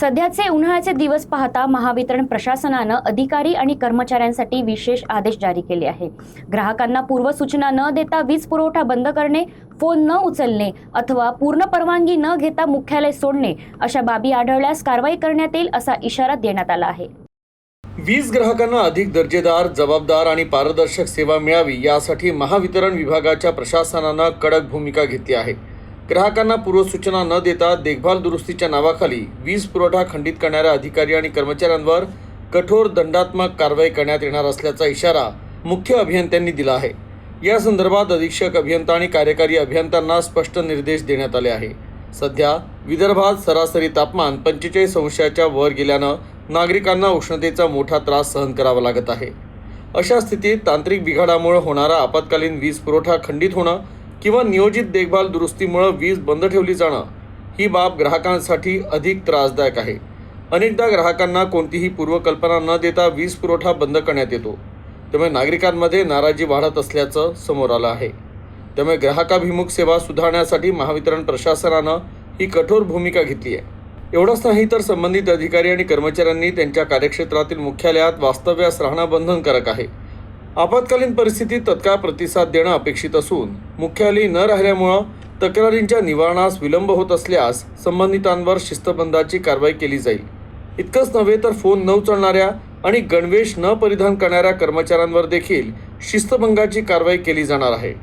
सध्याचे उन्हाळ्याचे दिवस पाहता महावितरण प्रशासनानं अधिकारी आणि कर्मचाऱ्यांसाठी विशेष आदेश जारी केले आहे। ग्राहकांना पूर्वसूचना न देता वीज पुरवठा बंद करणे, फोन न उचलणे अथवा पूर्ण परवानगी न घेता मुख्यालय सोडणे अशा बाबी आढळल्यास कारवाई करण्यात येईल असा इशारा देण्यात आला आहे। वीज ग्राहकांना अधिक दर्जेदार, जबाबदार आणि पारदर्शक सेवा मिळावी यासाठी महावितरण विभागाच्या प्रशासनानं कडक भूमिका घेतली आहे। ग्राहकांना पूर्वसूचना न देता देखभाल दुरुस्तीच्या नावाखाली वीज पुरवठा खंडित करणाऱ्या अधिकारी आणि कर्मचाऱ्यांवर कठोर दंडात्मक कारवाई करण्यात येणार असल्याचा इशारा मुख्य अभियंत्यांनी दिला आहे। या संदर्भात अधीक्षक अभियंता आणि कार्यकारी अभियंत्यांना स्पष्ट निर्देश देण्यात आले आहे। सध्या विदर्भात सरासरी तापमान 45 अंशाच्या वर गेल्यानं नागरिकांना उष्णतेचा मोठा त्रास सहन करावा लागत आहे। अशा स्थितीत तांत्रिक बिघाडामुळे होणारा आपत्कालीन वीज पुरवठा खंडित होणं किंवा नियोजित देखभाल दुरुस्तीमुळे वीज बंद ठेवली जाणं ही बाब ग्राहकांसाठी अधिक त्रासदायक आहे। अनेकदा ग्राहकांना कोणतीही पूर्वकल्पना न देता वीज पुरवठा बंद करण्यात येतो, त्यामुळे नागरिकांमध्ये नाराजी वाढत असल्याचं समोर आलं आहे। त्यामुळे ग्राहकाभिमुख सेवा सुधारण्यासाठी महावितरण प्रशासनानं ही कठोर भूमिका घेतली आहे। एवढंच नाही तर संबंधित अधिकारी आणि कर्मचाऱ्यांनी त्यांच्या कार्यक्षेत्रातील मुख्यालयात वास्तव्यास राहणं बंधनकारक आहे। आपत्कालीन परिस्थितीत तत्काळ प्रतिसाद देणं अपेक्षित असून मुख्यालयी न राहिल्यामुळं तक्रारींच्या निवारणास विलंब होत असल्यास संबंधितांवर शिस्तबंधाची कारवाई केली जाईल। इतकंच नव्हे तर फोन न उचलणाऱ्या आणि गणवेश न परिधान करणाऱ्या कर्मचाऱ्यांवर देखील शिस्तभंगाची कारवाई केली जाणार आहे।